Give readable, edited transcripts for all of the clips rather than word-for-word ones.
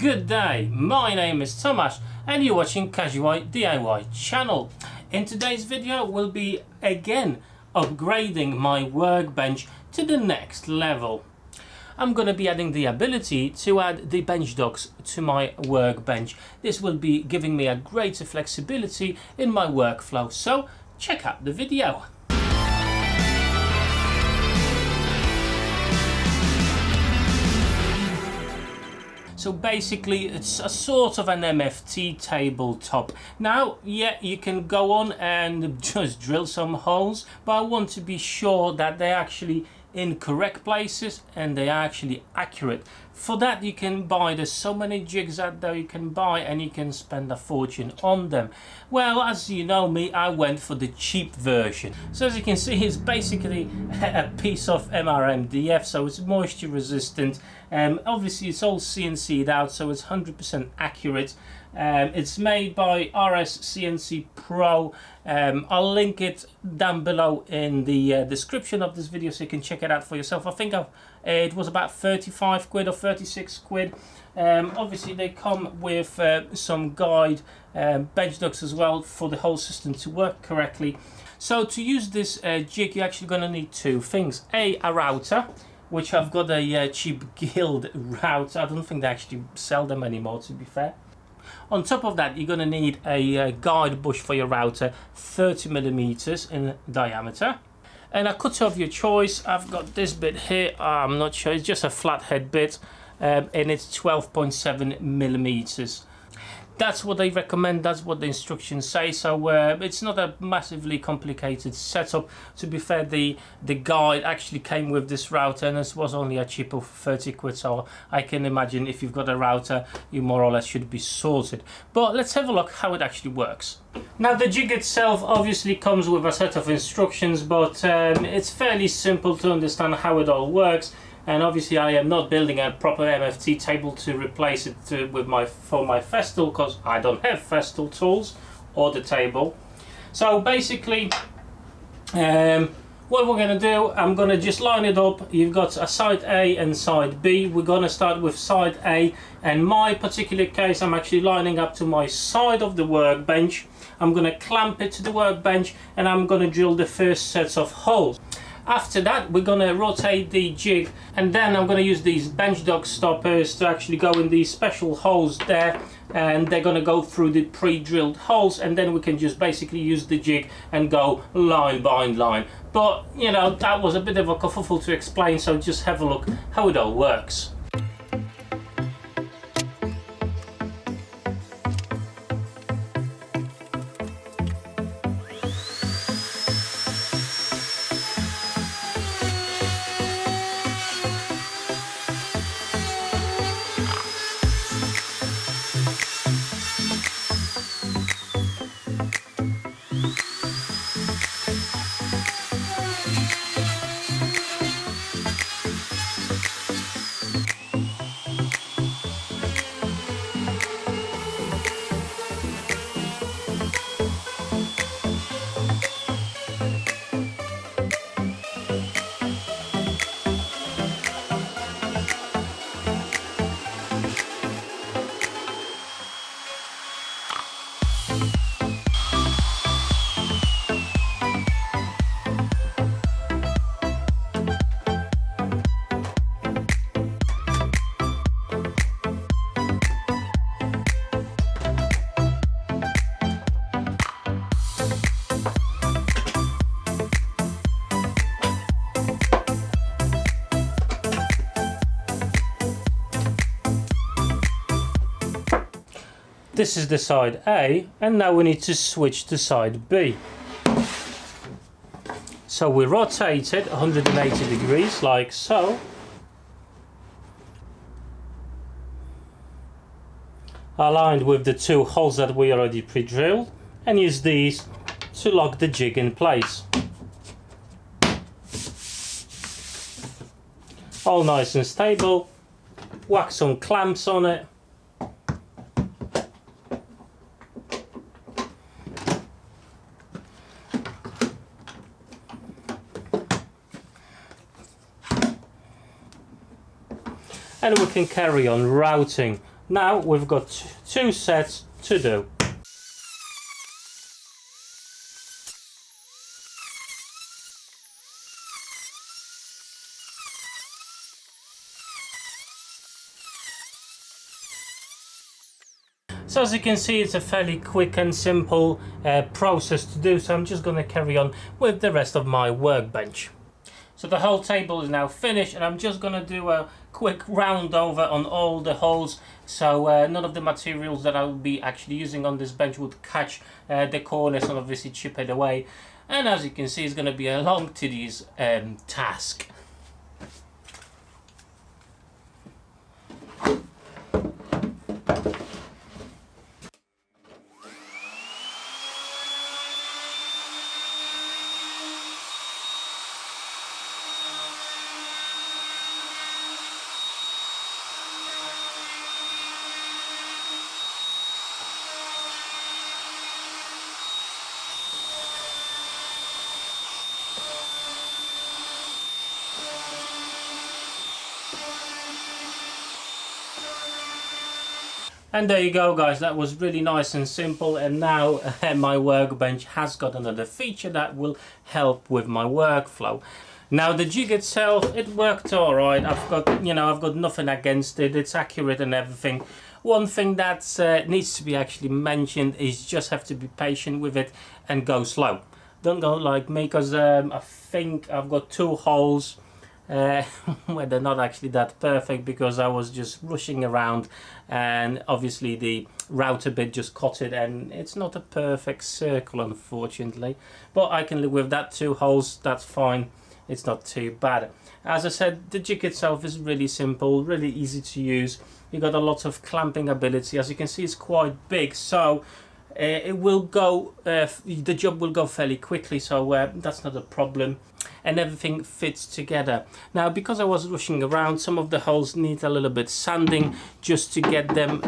Good day, my name is Tomasz and you're watching Casual DIY channel. In today's video we'll be again upgrading my workbench to the next level. I'm going to be adding the ability to add the bench docks to my workbench. This will be giving me a greater flexibility in my workflow, so check out the video. So basically it's a sort of an MFT tabletop. Now, yeah, you can go on and just drill some holes, but I want to be sure that they're actually in correct places and they are actually accurate. For that you can buy, there's so many jigs out there you can buy and you can spend a fortune on them. Well, as you know me, I went for the cheap version. So as you can see, it's basically a piece of MRMDF, so it's moisture resistant. Obviously it's all CNC'd out, so it's 100% accurate. It's made by RS CNC Pro. I'll link it down below in the description of this video so you can check it out for yourself. I think it was about 35 quid or 36 quid. Obviously they come with some guide bench docks as well for the whole system to work correctly. So to use this jig, you're actually going to need two things. A router, which I've got a cheap Guild router. I don't think they actually sell them anymore, to be fair. On top of that, you're going to need a guide bush for your router, 30mm in diameter. And a cutter of your choice. I've got this bit here, I'm not sure, it's just a flathead bit, and it's 12.7mm. That's what they recommend, that's what the instructions say, so it's not a massively complicated setup. To be fair, the guide actually came with this router and this was only a cheap of 30 quid, so I can imagine if you've got a router you more or less should be sorted. But let's have a look how it actually works. Now the jig itself obviously comes with a set of instructions, but it's fairly simple to understand how it all works. And obviously I am not building a proper MFT table to replace it for my Festool, because I don't have Festool tools or the table. So basically what we're going to do, I'm going to just line it up. You've got a side A and side B. We're going to start with side A, and my particular case I'm actually lining up to my side of the workbench. I'm going to clamp it to the workbench and I'm going to drill the first sets of holes. After that we're going to rotate the jig, and then I'm going to use these bench dock stoppers to actually go in these special holes there, and they're going to go through the pre-drilled holes, and then we can just basically use the jig and go line by line. But you know, that was a bit of a kerfuffle to explain, so just have a look how it all works. This is the side A, and now we need to switch to side B. So we rotate it 180 degrees like so. Aligned with the two holes that we already pre-drilled, and use these to lock the jig in place. All nice and stable. Whack some clamps on it. and we can carry on routing. Now we've got 2 sets to do. So as you can see, it's a fairly quick and simple process to do, so I'm just going to carry on with the rest of my workbench. So the whole table is now finished, and I'm just going to do a quick round over on all the holes, so none of the materials that I will be actually using on this bench would catch the corners and obviously chip it away. And as you can see, it's going to be a long, tedious task. And there you go, guys, that was really nice and simple, and now my workbench has got another feature that will help with my workflow. Now the jig itself, it worked alright. I've got nothing against it. It's accurate and everything. One thing that needs to be actually mentioned is just have to be patient with it and go slow. Don't go like me, because I think I've got 2 holes where they're not actually that perfect, because I was just rushing around, and obviously the router bit just caught it, and it's not a perfect circle, unfortunately, but I can live with that. 2 holes, that's fine, it's not too bad. As I said, the jig itself is really simple, really easy to use. You got a lot of clamping ability. As you can see, it's quite big, so it will go, the job will go fairly quickly, so that's not a problem, and everything fits together. Now, because I was rushing around, some of the holes need a little bit sanding just to get them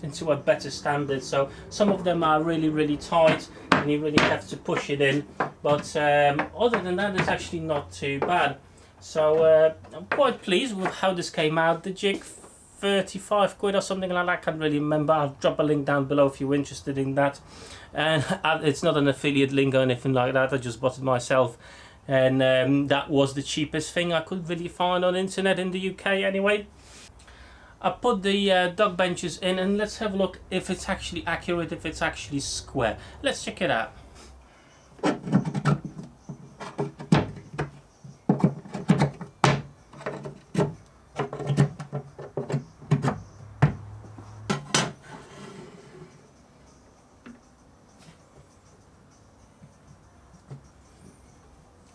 into a better standard. So some of them are really tight, and you really have to push it in, but other than that, it's actually not too bad. So I'm quite pleased with how this came out. The jig, 35 quid or something like that, I can't really remember. I'll drop a link down below if you're interested in that, and it's not an affiliate link or anything like that. I just bought it myself, and that was the cheapest thing I could really find on internet in the UK anyway. I put the dog benches in, and let's have a look if it's actually accurate, if it's actually square. Let's check it out.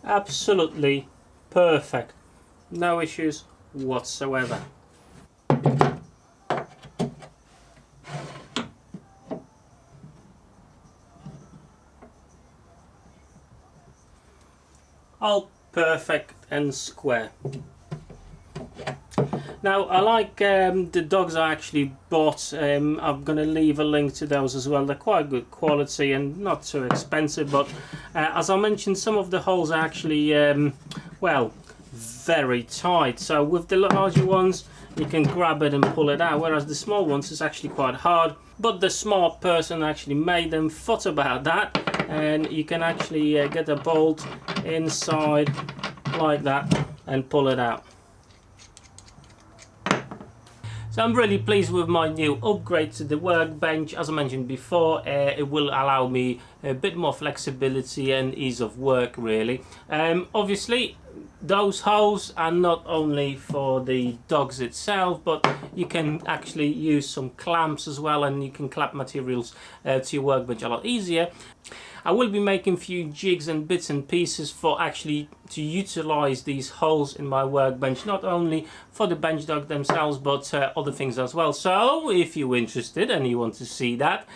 Absolutely perfect, no issues whatsoever. All perfect and square. Now, I like the dogs I actually bought. I'm going to leave a link to those as well. They're quite good quality and not too expensive, but as I mentioned, some of the holes are actually, well, very tight. So with the larger ones, you can grab it and pull it out, whereas the small ones is actually quite hard. But the smart person actually made them, thought about that, and you can actually get a bolt inside like that and pull it out. So I'm really pleased with my new upgrade to the workbench. As I mentioned before, it will allow me a bit more flexibility and ease of work, really. Obviously, those holes are not only for the dogs itself, but you can actually use some clamps as well, and you can clamp materials to your workbench a lot easier. I will be making a few jigs and bits and pieces for actually to utilize these holes in my workbench, not only for the bench dog themselves, but other things as well. So if you're interested and you want to see that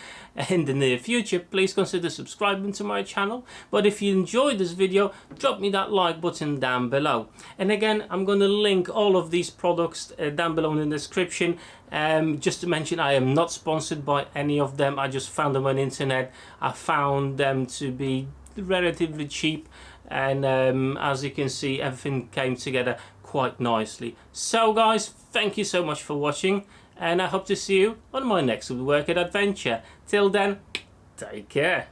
in the near future, please consider subscribing to my channel. But if you enjoyed this video, drop me that like button down below. And again, I'm going to link all of these products down below in the description. Just to mention, I am not sponsored by any of them. I just found them on the internet. I found them to be relatively cheap, and as you can see, everything came together quite nicely. So guys, thank you so much for watching, and I hope to see you on my next woodworking adventure. Till then, take care.